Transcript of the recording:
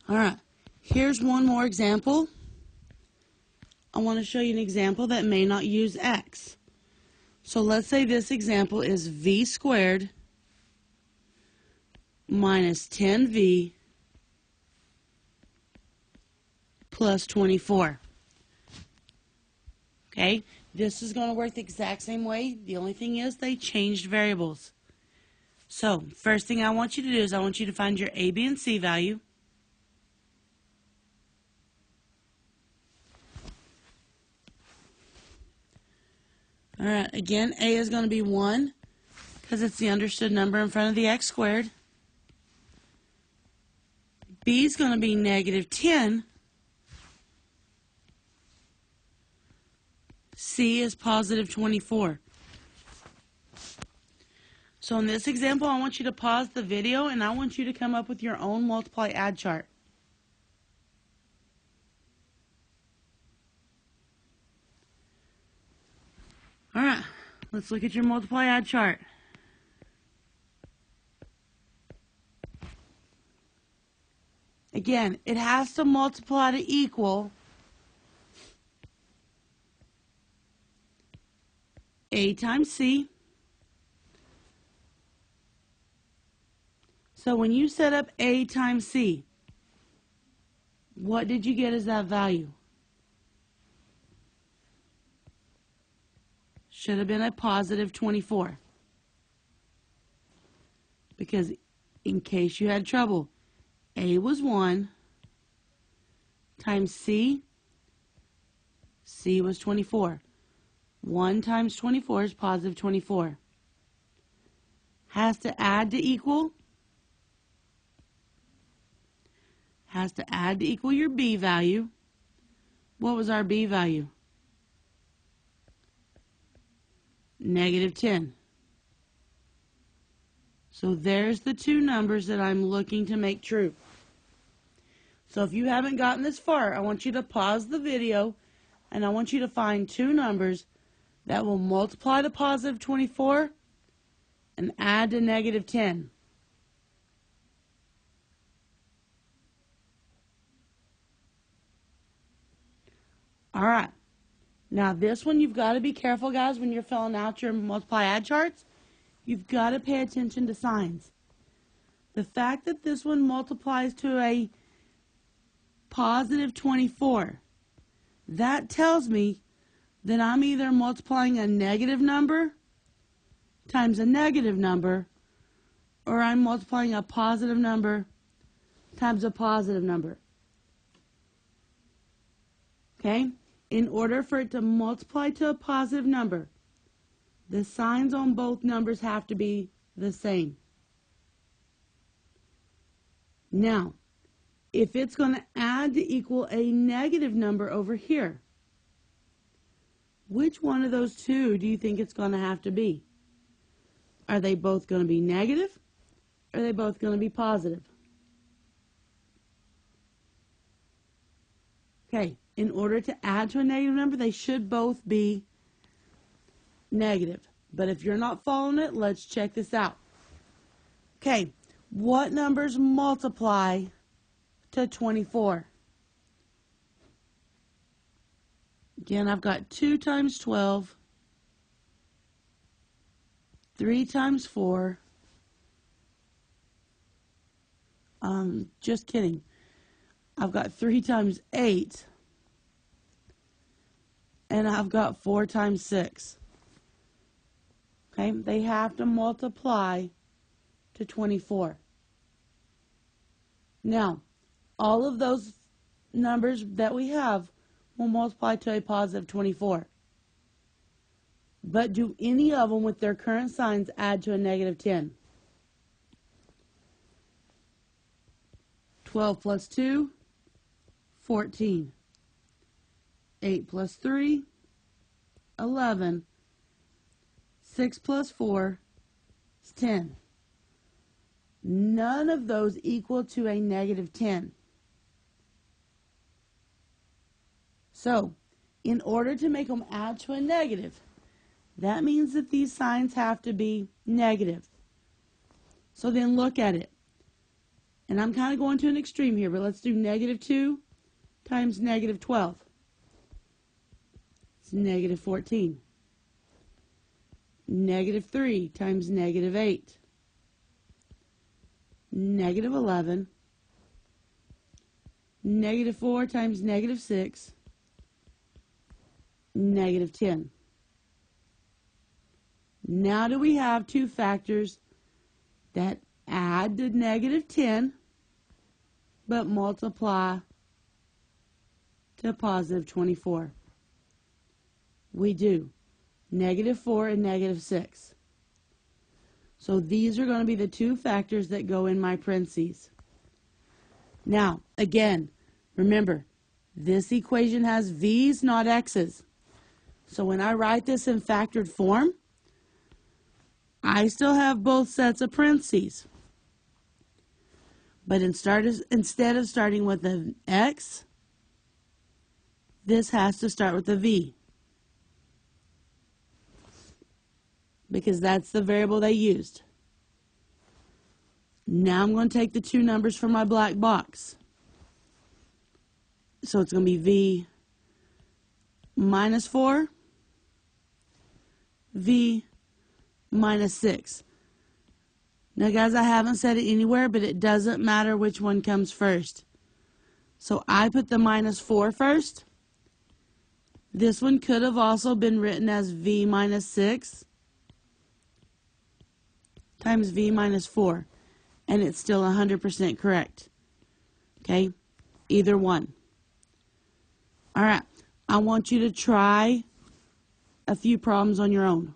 All right, here's one more example. I want to show you an example that may not use x. So let's say this example is v squared minus 10v plus 24. Okay, this is going to work the exact same way. The only thing is they changed variables. So first thing I want you to do is I want you to find your a, b, and c value. All right, again, a is going to be 1 because it's the understood number in front of the x squared. B is going to be negative 10. C is positive 24. So in this example, I want you to pause the video and I want you to come up with your own multiply add chart. All right, let's look at your multiply add chart. Again, it has to multiply to equal a times c. So when you set up a times c, what did you get as that value? Should have been a positive 24. Because in case you had trouble, a was 1 times c, c was 24. 1 times 24 is positive 24. Has to add to equal. Has to add to equal your b value. What was our b value? Negative 10. So there's the two numbers that I'm looking to make true. So if you haven't gotten this far, I want you to pause the video and I want you to find two numbers that will multiply to positive 24 and add to negative 10. All right. Now this one you've got to be careful, guys, when you're filling out your multiply add charts. You've got to pay attention to signs. The fact that this one multiplies to a positive 24, that tells me that I'm either multiplying a negative number times a negative number, or I'm multiplying a positive number times a positive number. Okay? In order for it to multiply to a positive number, the signs on both numbers have to be the same. Now, if it's going to add to equal a negative number over here, which one of those two do you think it's going to have to be? Are they both going to be negative? Or are they both going to be positive? Okay, in order to add to a negative number, they should both be negative. But if you're not following it, let's check this out. Okay, what numbers multiply to 24? Again, I've got 2 times 12, 3 times 4. Just kidding. I've got 3 times 8. And I've got 4 times 6. Okay, they have to multiply to 24. Now, all of those numbers that we have will multiply to a positive 24. But do any of them with their current signs add to a negative 10? 12 plus 2, 14. 8 plus 3, 11. 6 plus 4 is 10. None of those equal to a negative 10. So, in order to make them add to a negative, that means that these signs have to be negative. So then look at it. And I'm kind of going to an extreme here, but let's do negative 2 times negative 12. It's negative 14. Negative 3 times negative 8. Negative 11. Negative 4 times negative 6. Negative 10. Now do we have two factors that add to negative 10 but multiply to positive 24? We do. Negative 4 and negative 6. So these are going to be the two factors that go in my parentheses. Now, again, remember, this equation has v's, not x's. So when I write this in factored form, I still have both sets of parentheses. But instead of starting with an x, this has to start with a v, because that's the variable they used. Now I'm going to take the two numbers from my black box. So it's going to be v minus 4, v minus 6. Now guys, I haven't said it anywhere, but it doesn't matter which one comes first. So I put the minus 4 first. This one could have also been written as v minus 6 times v minus 4, and it's still 100% correct. Okay, either one. All right, I want you to try a few problems on your own.